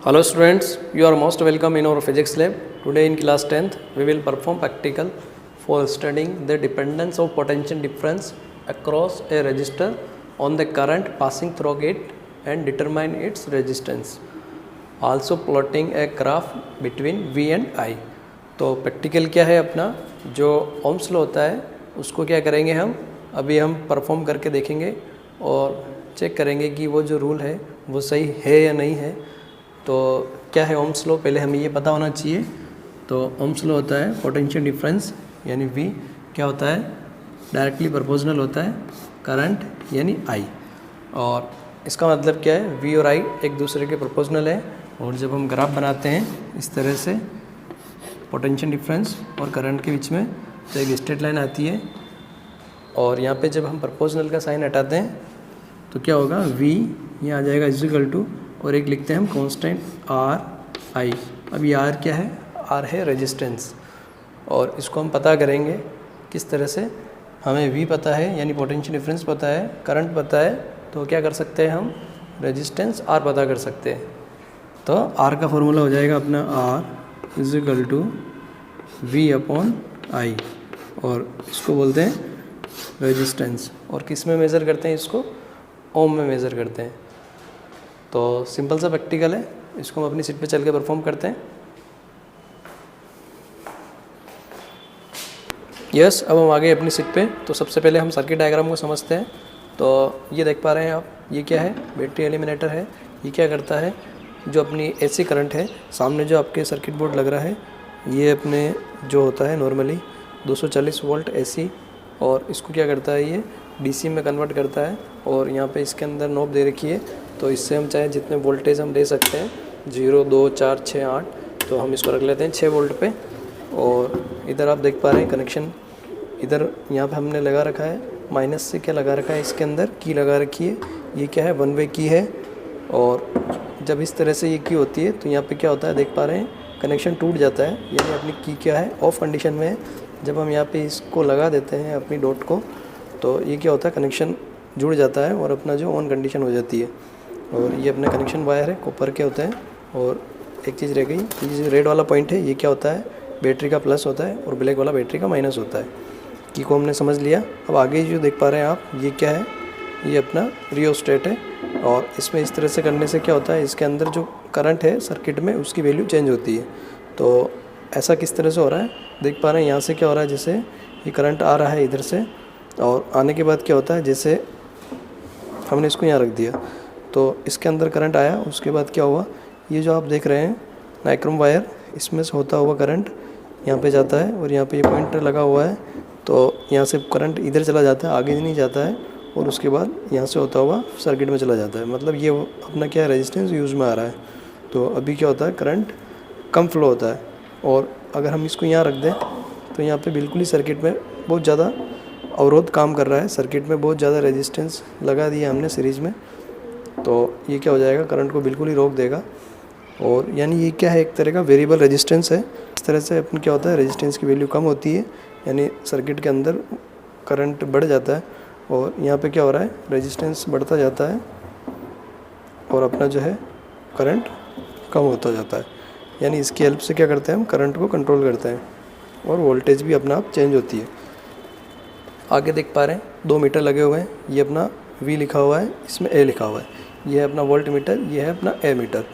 Hello students, you are most welcome in our physics lab. Today in class 10th, we will perform practical for studying the dependence of potential difference across a resistor on the current passing through it and determine its resistance. Also plotting a graph between V and I. तो practical क्या है अपना जो Ohm's law होता है उसको क्या करेंगे हम अभी हम परफॉर्म करके देखेंगे और चेक करेंगे कि वो जो रूल है वो सही है या नहीं है। तो क्या है ओम्स लॉ, पहले हमें ये पता होना चाहिए। तो ओम्स लॉ होता है पोटेंशियल डिफरेंस यानी V क्या होता है, डायरेक्टली प्रोपोर्शनल होता है करंट यानी I, और इसका मतलब क्या है V और I एक दूसरे के प्रोपोर्शनल है। और जब हम ग्राफ बनाते हैं इस तरह से पोटेंशियल डिफरेंस और करंट के बीच में तो एक स्ट्रेट लाइन आती है, और यहाँ पे जब हम प्रोपोर्शनल का साइन हटाते हैं तो क्या होगा V ये आ जाएगा इक्वल टू, और एक लिखते हैं हम कांस्टेंट R I। अब ये R क्या है, R है रेजिस्टेंस, और इसको हम पता करेंगे किस तरह से। हमें V पता है यानी पोटेंशियल डिफरेंस पता है, करंट पता है, तो क्या कर सकते हैं हम रेजिस्टेंस R पता कर सकते हैं। तो R का फॉर्मूला हो जाएगा अपना R is equal to V upon I, और इसको बोलते हैं रेजिस्टेंस। और किस में मेज़र करते हैं इसको, ओम में मेज़र करते हैं। तो सिंपल सा प्रैक्टिकल है, इसको हम अपनी सीट पे चल के परफॉर्म करते हैं। यस, अब हम आ गए अपनी सीट पे। तो सबसे पहले हम सर्किट डायग्राम को समझते हैं। तो ये देख पा रहे हैं आप, ये क्या है, बैटरी एलिमिनेटर है। ये क्या करता है, जो अपनी एसी करंट है, सामने जो आपके सर्किट बोर्ड लग रहा है ये अपने जो होता है नॉर्मली 240 वोल्ट एसी, और इसको क्या करता है ये डीसी में कन्वर्ट करता है। और यहाँ पे इसके अंदर नॉब दे रखी है, तो इससे हम चाहे जितने वोल्टेज हम दे सकते हैं 0, 2, 4, 6, 8, तो हम इसको रख लेते हैं 6 वोल्ट पे। और इधर आप देख पा रहे हैं कनेक्शन, इधर यहाँ पे हमने लगा रखा है माइनस से क्या लगा रखा है, इसके अंदर की लगा रखी है। ये क्या है, 1 वे की है। और जब इस तरह से ये की होती है तो यहाँ पे क्या होता है, देख पा रहे हैं कनेक्शन टूट जाता है, यानी अपनी की क्या है ऑफ कंडीशन में है। जब हम यहाँ पे इसको लगा देते हैं अपनी डॉट को, तो ये क्या होता है कनेक्शन जुड़ जाता है और अपना जो ऑन कंडीशन हो जाती है। और ये अपने कनेक्शन वायर है, कॉपर के होते हैं। और एक चीज़ रह गई, ये रेड वाला पॉइंट है, ये क्या होता है बैटरी का प्लस होता है, और ब्लैक वाला बैटरी का माइनस होता है। की को हमने समझ लिया। अब आगे जो देख पा रहे हैं आप, ये क्या है, ये अपना रियोस्टेट है। और इसमें इस तरह से करने से क्या होता है, इसके अंदर जो करंट है सर्किट में उसकी वैल्यू चेंज होती है। तो ऐसा किस तरह से हो रहा है, देख पा रहे हैं यहाँ से क्या हो रहा है, जैसे ये करंट आ रहा है इधर से, और आने के बाद क्या होता है, जैसे हमने इसको यहाँ रख दिया तो इसके अंदर करंट आया। उसके बाद क्या हुआ, ये जो आप देख रहे हैं नाइक्रोम वायर, इसमें से होता हुआ करंट यहाँ पे जाता है, और यहाँ पे ये पॉइंटर लगा हुआ है, तो यहाँ से करंट इधर चला जाता है, आगे नहीं जाता है, और उसके बाद यहाँ से होता हुआ सर्किट में चला जाता है। मतलब ये अपना क्या है, रेजिस्टेंस यूज़ में आ रहा है। तो अभी क्या होता है, करंट कम फ्लो होता है। और अगर हम इसको यहाँ रख दें तो यहाँ पे बिल्कुल ही सर्किट में बहुत ज़्यादा अवरोध काम कर रहा है, सर्किट में बहुत ज़्यादा रेजिस्टेंस लगा दिया हमने सीरीज़ में। तो ये क्या हो जाएगा, करंट को बिल्कुल ही रोक देगा। और यानी ये क्या है, एक तरह का वेरिएबल रेजिस्टेंस है। इस तरह से अपन क्या होता है, रेजिस्टेंस की वैल्यू कम होती है, यानी सर्किट के अंदर करंट बढ़ जाता है। और यहाँ पे क्या हो रहा है, रेजिस्टेंस बढ़ता जाता है और अपना जो है करंट कम होता जाता है। यानी इसकी हेल्प से क्या करते हैं, हम करंट को कंट्रोल करते हैं, और वोल्टेज भी अपना आप चेंज होती है। आगे देख पा रहे हैं 2 मीटर लगे हुए हैं, ये अपना V लिखा हुआ है, इसमें A लिखा हुआ है। ये है अपना वोल्ट मीटर, ये है अपना A मीटर।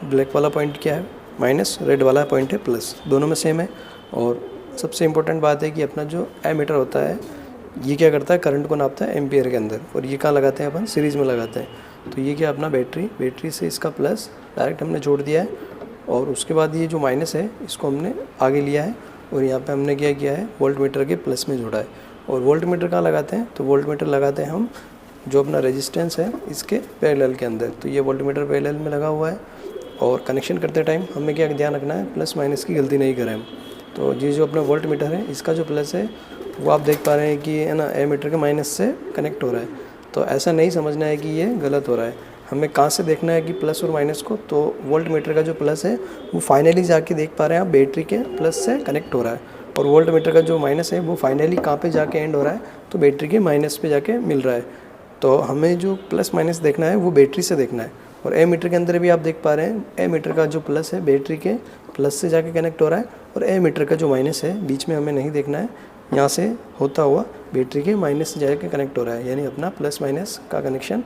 ब्लैक वाला पॉइंट क्या है माइनस, रेड वाला पॉइंट है प्लस, दोनों में सेम है। और सबसे इम्पोर्टेंट बात है कि अपना जो A मीटर होता है ये क्या करता है, करंट को नापता है एम्पियर के अंदर। और ये कहाँ लगाते हैं अपन, सीरीज़ में लगाते हैं। तो ये क्या अपना बैटरी से इसका प्लस डायरेक्ट हमने जोड़ दिया है, और उसके बाद ये जो माइनस है इसको हमने आगे लिया है, और यहाँ पे हमने क्या किया है, वोल्ट मीटर के प्लस में जोड़ा है। और वोल्ट मीटर कहाँ लगाते हैं, तो वोल्ट मीटर लगाते हैं हम जो अपना रेजिस्टेंस है इसके पैरेलल के अंदर। तो ये वोल्ट मीटर पैरेलल में लगा हुआ है, और कनेक्शन करते टाइम हमें क्या ध्यान रखना है, प्लस माइनस की गलती नहीं करें हम। तो ये जो अपना वोल्ट मीटर है इसका जो प्लस है वो आप देख पा रहे हैं कि है ना ए मीटर के माइनस से कनेक्ट हो रहा है। तो ऐसा नहीं समझना है कि ये गलत हो रहा है, हमें कहाँ से देखना है कि प्लस और माइनस को। तो वोल्ट मीटर का जो प्लस है वो फाइनली जाके देख पा रहे हैं आप बैटरी के प्लस से कनेक्ट हो रहा है, और वोल्ट मीटर का जो माइनस है वो फाइनली कहाँ पे जाके एंड हो रहा है, तो बैटरी के माइनस पे जाके मिल रहा है। तो हमें जो प्लस माइनस देखना है वो बैटरी से देखना है, और ए मीटर के अंदर भी आप देख पा रहे हैं, ए मीटर का जो प्लस है बैटरी के प्लस से जाके कनेक्ट हो रहा है, और ए मीटर का जो माइनस है बीच में हमें नहीं देखना है, यहाँ से होता हुआ बैटरी के माइनस से जाके कनेक्ट हो रहा है, यानी अपना प्लस माइनस का कनेक्शन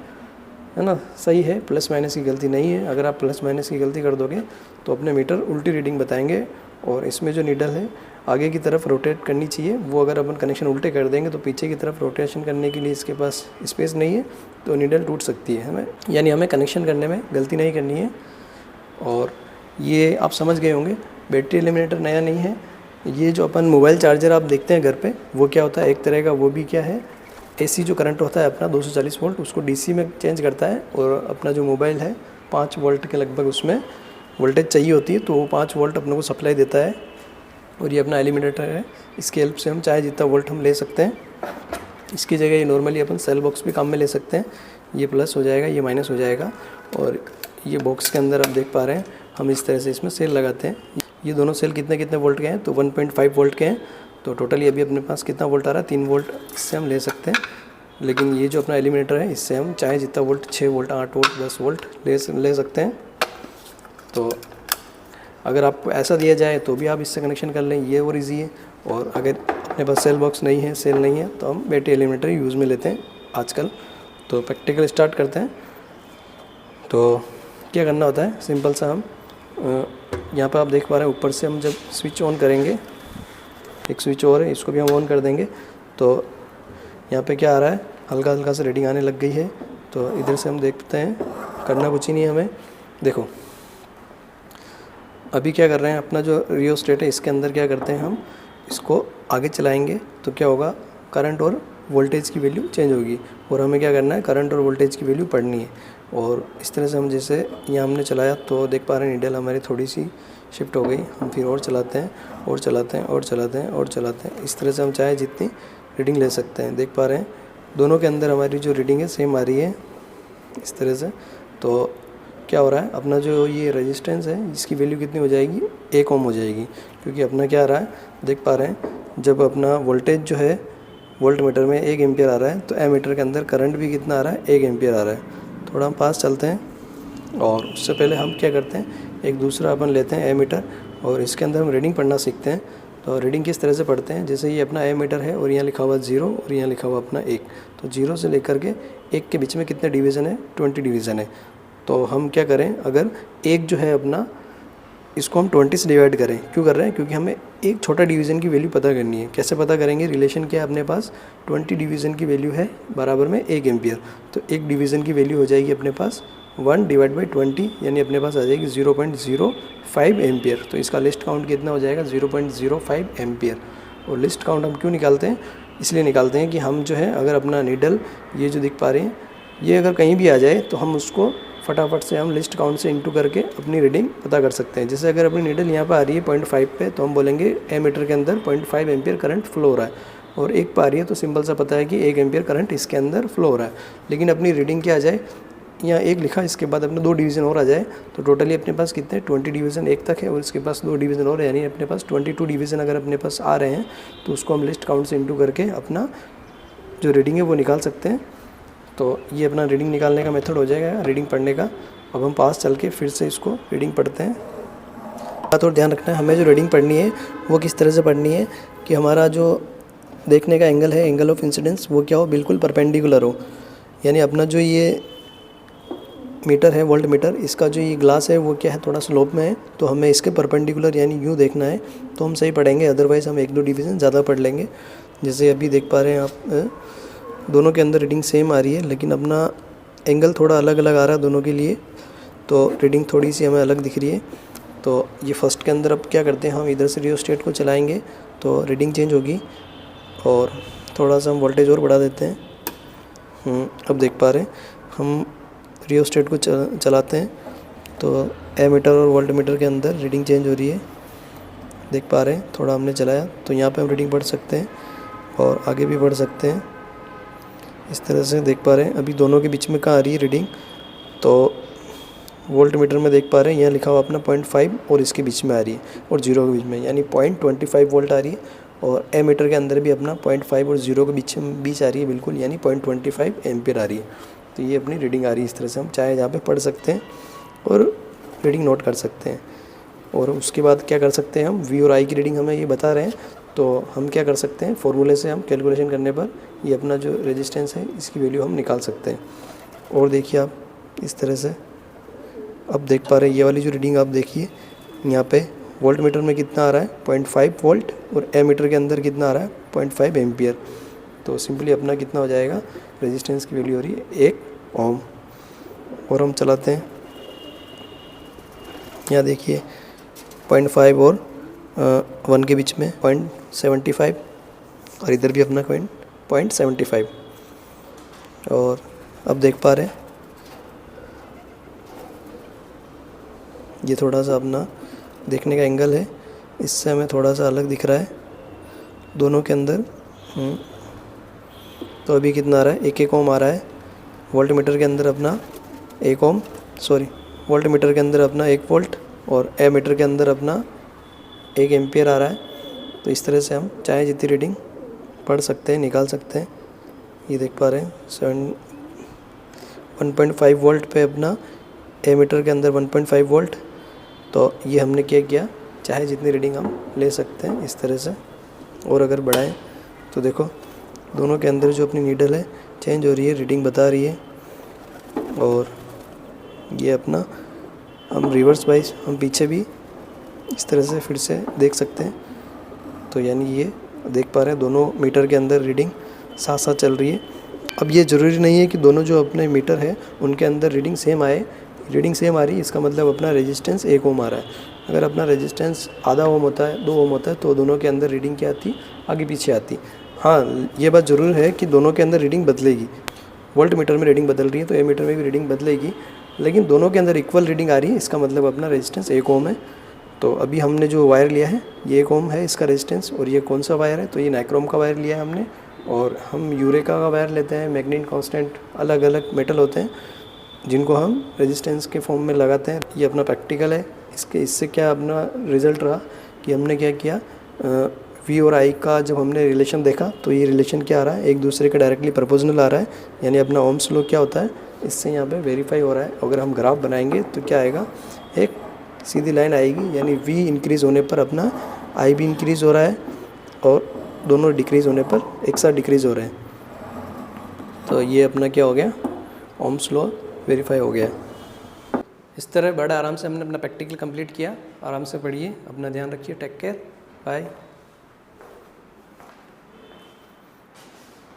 है ना सही है, प्लस माइनस की गलती नहीं है। अगर आप प्लस माइनस की गलती कर दोगे तो अपने मीटर उल्टी रीडिंग बताएंगे। और इसमें जो नीडल है आगे की तरफ रोटेट करनी चाहिए, वो अगर अपन कनेक्शन उल्टे कर देंगे तो पीछे की तरफ रोटेशन करने के लिए इसके पास स्पेस नहीं है, तो नीडल टूट सकती है हमें, यानी हमें कनेक्शन करने में गलती नहीं करनी है। और ये आप समझ गए होंगे, बैटरी एलिमिनेटर नया नहीं है। ये जो अपन मोबाइल चार्जर आप देखते हैं घर पे, वो क्या होता है एक तरह का, वो भी क्या है एसी जो करंट होता है अपना 240 वोल्ट, उसको डीसी में चेंज करता है। और अपना जो मोबाइल है 5 वोल्ट के लगभग उसमें वोल्टेज चाहिए होती है, तो वो 5 वोल्ट अपने को सप्लाई देता है। और ये अपना एलिमिनेटर है, इसकी हेल्प से हम चाहे जितना वोल्ट हम ले सकते हैं। इसकी जगह ये नॉर्मली अपन सेल बॉक्स भी काम में ले सकते हैं। ये प्लस हो जाएगा, ये माइनस हो जाएगा। और ये बॉक्स के अंदर आप देख पा रहे हैं हम इस तरह से इसमें सेल लगाते हैं। ये दोनों सेल कितने कितने वोल्ट के हैं, तो 1.5 वोल्ट के हैं। तो टोटली अभी अपने पास कितना वोल्ट आ रहा है, 3 वोल्ट इससे हम ले सकते हैं। लेकिन ये जो अपना एलिमिनेटर है इससे हम चाहे जितना वोल्ट 6 वोल्ट 8 वोल्ट 10 वोल्ट ले सकते हैं। तो अगर आपको ऐसा दिया जाए तो भी आप इससे कनेक्शन कर लें, ये और ईजी है। और अगर अपने पास सेल बॉक्स नहीं है, सेल नहीं है, तो हम बैटरी एलिमिनेटर यूज़ में लेते हैं आजकल। तो प्रैक्टिकल स्टार्ट करते हैं। तो क्या करना होता है, सिंपल सा हम यहाँ पर आप देख पा रहे हैं ऊपर से हम जब स्विच ऑन करेंगे, एक स्विच और है, इसको भी हम ऑन कर देंगे। तो यहाँ पे क्या आ रहा है, हल्का हल्का से रीडिंग आने लग गई है। तो इधर से हम देखते हैं, करना कुछ ही नहीं है हमें। देखो अभी क्या कर रहे हैं, अपना जो रियोस्टेट है इसके अंदर क्या करते हैं, हम इसको आगे चलाएंगे तो क्या होगा, करंट और वोल्टेज की वैल्यू चेंज होगी। और हमें क्या करना है, करंट और वोल्टेज की वैल्यू पढ़नी है। और इस तरह से हम जैसे यहाँ हमने चलाया तो देख पा रहे हैं नीडल हमारी थोड़ी सी शिफ्ट हो गई। हम फिर और चलाते हैं और चलाते हैं और चलाते हैं और चलाते हैं। इस तरह से हम चाहे जितनी रीडिंग ले सकते हैं। देख पा रहे हैं दोनों के अंदर हमारी जो रीडिंग है सेम आ रही है इस तरह से। तो क्या हो रहा है, अपना जो ये रेजिस्टेंस है इसकी वैल्यू कितनी हो जाएगी, 1 ओम हो जाएगी। क्योंकि अपना क्या आ रहा है, देख पा रहे हैं जब अपना वोल्टेज जो है वोल्ट मीटर में 1 एम्पियर आ रहा है, तो एमीटर के अंदर करंट भी कितना आ रहा है, 1 एम्पियर आ रहा है। थोड़ा हम पास चलते हैं और उससे पहले हम क्या करते हैं, एक दूसरा अपन लेते हैं एमीटर और इसके अंदर हम रीडिंग पढ़ना सीखते हैं। तो रीडिंग किस तरह से पढ़ते हैं, जैसे ये अपना एमीटर है और यहाँ लिखा हुआ 0 और यहाँ लिखा हुआ अपना 1। तो 0 से लेकर के 1 के बीच में कितने डिवीज़न है, 20 डिवीज़न है। तो हम क्या करें, अगर 1 जो है अपना, इसको हम 20 से डिवाइड करें। क्यों कर रहे हैं, क्योंकि हमें एक छोटा डिवीज़न की वैल्यू पता करनी है। कैसे पता करेंगे, रिलेशन क्या है अपने पास, 20 डिवीज़न की वैल्यू है बराबर में 1 एम्पियर। तो एक डिवीज़न की वैल्यू हो जाएगी अपने पास 1 डिवाइड बाई 20, यानी अपने पास आ जाएगी 0.05 एम्पियर। तो इसका लिस्ट काउंट कितना हो जाएगा, 0.05 एम्पियर। और लिस्ट काउंट हम क्यों निकालते हैं, इसलिए निकालते हैं कि हम जो है अगर अपना नीडल ये जो दिख पा रहे हैं ये अगर कहीं भी आ जाए तो हम उसको फटाफट से हम लिस्ट काउंट से इनटू करके अपनी रीडिंग पता कर सकते हैं। जैसे अगर अपनी नीडल यहाँ पर आ रही है 0.5 पे, तो हम बोलेंगे एमीटर के अंदर 0.5 एम्पियर करंट फ्लो हो रहा है। और 1 पे आ रही है तो सिंपल सा पता है कि 1 एम्पियर करंट इसके अंदर फ्लो हो रहा है। लेकिन अपनी रीडिंग क्या आ जाए, यहाँ 1 लिखा, इसके बाद अपने 2 डिवीज़न और आ जाए, तो टोटली अपने पास कितने 20 डिवीज़न 1 तक है और इसके पास 2 डिवीज़न और है, यानी अपने पास 22 डिवीज़न अगर अपने पास आ रहे हैं तो उसको हम लिस्ट काउंट से इंटू करके अपना जो रीडिंग है वो निकाल सकते हैं। तो ये अपना रीडिंग निकालने का मेथड हो जाएगा, रीडिंग पढ़ने का। अब हम पास चल के फिर से इसको रीडिंग पढ़ते हैं। बात और ध्यान रखना है, हमें जो रीडिंग पढ़नी है वो किस तरह से पढ़नी है कि हमारा जो देखने का एंगल है, एंगल ऑफ इंसिडेंस, वो क्या हो, बिल्कुल परपेंडिकुलर हो। यानी अपना जो ये मीटर है वोल्ट मीटर, इसका जो ये ग्लास है वो क्या है, थोड़ा स्लोप में है, तो हमें इसके परपेंडिकुलर यानी यूँ देखना है तो हम सही पढ़ेंगे। अदरवाइज़ हम 1-2 डिवीज़न ज़्यादा पढ़ लेंगे। जैसे अभी देख पा रहे हैं आप, दोनों के अंदर रीडिंग सेम आ रही है लेकिन अपना एंगल थोड़ा अलग अलग आ रहा है दोनों के लिए, तो रीडिंग थोड़ी सी हमें अलग दिख रही है। तो ये फर्स्ट के अंदर अब क्या करते हैं, हम इधर से रियोस्टेट को चलाएंगे तो रीडिंग चेंज होगी। और थोड़ा सा हम वोल्टेज और बढ़ा देते हैं। अब देख पा रहे हैं हम रियोस्टेट को चलाते हैं तो एमीटर और वोल्ट मीटर के अंदर रीडिंग चेंज हो रही है। देख पा रहे हैं, थोड़ा हमने चलाया तो यहाँ पे हम रीडिंग पढ़ सकते हैं और आगे भी बढ़ सकते हैं इस तरह से। देख पा रहे हैं अभी दोनों के बीच में कहाँ आ रही है रीडिंग, तो वोल्ट मीटर में देख पा रहे हैं यहाँ लिखा हुआ अपना 0.5 और इसके बीच में आ रही है और 0 के बीच में, यानी 0.25 वोल्ट आ रही है। और ए मीटर के अंदर भी अपना 0.5 और 0 के बीच आ रही है बिल्कुल, यानी 0.25 एम्पियर आ रही है। तो ये अपनी रीडिंग आ रही है। इस तरह से हम चाहे यहाँ पे पढ़ सकते हैं और रीडिंग नोट कर सकते हैं। और उसके बाद क्या कर सकते हैं हम, वी और आई की रीडिंग हमें ये बता रहे हैं, तो हम क्या कर सकते हैं, फॉर्मूले से हम कैलकुलेशन करने पर ये अपना जो रेजिस्टेंस है इसकी वैल्यू हम निकाल सकते हैं। और देखिए आप इस तरह से अब देख पा रहे हैं, ये वाली जो रीडिंग आप देखिए यहाँ पे वोल्ट मीटर में कितना आ रहा है 0.5 वोल्ट और एमीटर के अंदर कितना आ रहा है 0.5 एम्पियर। तो सिंपली अपना कितना हो जाएगा, रेजिस्टेंस की वैल्यू हो रही है 1 ओम। और हम चलाते हैं, यहाँ देखिए 0.5 और 1 के बीच में 0.75 और इधर भी अपना 0.75। और अब देख पा रहे हैं ये थोड़ा सा अपना देखने का एंगल है, इससे हमें थोड़ा सा अलग दिख रहा है दोनों के अंदर। तो अभी कितना आ रहा है, 1 ओम आ रहा है वोल्ट मीटर के अंदर अपना 1 ओम, वोल्ट मीटर के अंदर अपना 1 वोल्ट और एमीटर के अंदर अपना 1 एम्पियर आ रहा है। तो इस तरह से हम चाहे जितनी रीडिंग पढ़ सकते हैं, निकाल सकते हैं। ये देख पा रहे हैं 1.5 वोल्ट पे अपना एमीटर के अंदर 1.5 वोल्ट। तो ये हमने क्या किया, चाहे जितनी रीडिंग हम ले सकते हैं इस तरह से। और अगर बढ़ाएं तो देखो दोनों के अंदर जो अपनी नीडल है चेंज हो रही है, रीडिंग बता रही है। और ये अपना हम रिवर्स वाइज हम पीछे भी इस तरह से फिर से देख सकते हैं। तो यानी ये देख पा रहे हैं दोनों मीटर के अंदर रीडिंग साथ साथ चल रही है। अब ये ज़रूरी नहीं है कि दोनों जो अपने मीटर है उनके अंदर रीडिंग सेम आए। रीडिंग सेम आ रही है इसका मतलब अपना रेजिस्टेंस 1 ओम आ रहा है। अगर अपना रेजिस्टेंस आधा ओम होता है, 2 ओम होता है, तो दोनों के अंदर रीडिंग क्या आती, आगे पीछे आती। हाँ, ये बात ज़रूर है कि दोनों के अंदर रीडिंग बदलेगी। वोल्ट मीटर में रीडिंग बदल रही है तो एमीटर में भी रीडिंग बदलेगी, लेकिन दोनों के अंदर इक्वल रीडिंग आ रही है। इसका मतलब अपना रेजिस्टेंस 1 ओम है। तो अभी हमने जो वायर लिया है ये 1 ओम है इसका रेजिस्टेंस। और ये कौन सा वायर है, तो ये नाइक्रोम का वायर लिया है हमने। और हम यूरेका का वायर लेते हैं, मैग्नीट कांस्टेंट, अलग अलग मेटल होते हैं जिनको हम रेजिस्टेंस के फॉर्म में लगाते हैं। ये अपना प्रैक्टिकल है। इससे क्या अपना रिज़ल्ट रहा कि हमने क्या किया, वी और आई का जब हमने रिलेशन देखा तो ये रिलेशन क्या आ रहा है, एक दूसरे के डायरेक्टली प्रोपोर्शनल आ रहा है। यानी अपना ओम्स लॉ क्या होता है, इससे यहाँ पे वेरीफाई हो रहा है। अगर हम ग्राफ बनाएंगे तो क्या आएगा, एक सीधी लाइन आएगी, यानी वी इंक्रीज़ होने पर अपना आई भी इंक्रीज़ हो रहा है और दोनों डिक्रीज़ होने पर एक साथ डिक्रीज़ हो रहे हैं। तो ये अपना क्या हो गया, ओम्स लॉ वेरीफाई हो गया। इस तरह बड़ा आराम से हमने अपना प्रैक्टिकल कंप्लीट किया। आराम से पढ़िए, अपना ध्यान रखिए, टेक केयर, बाय।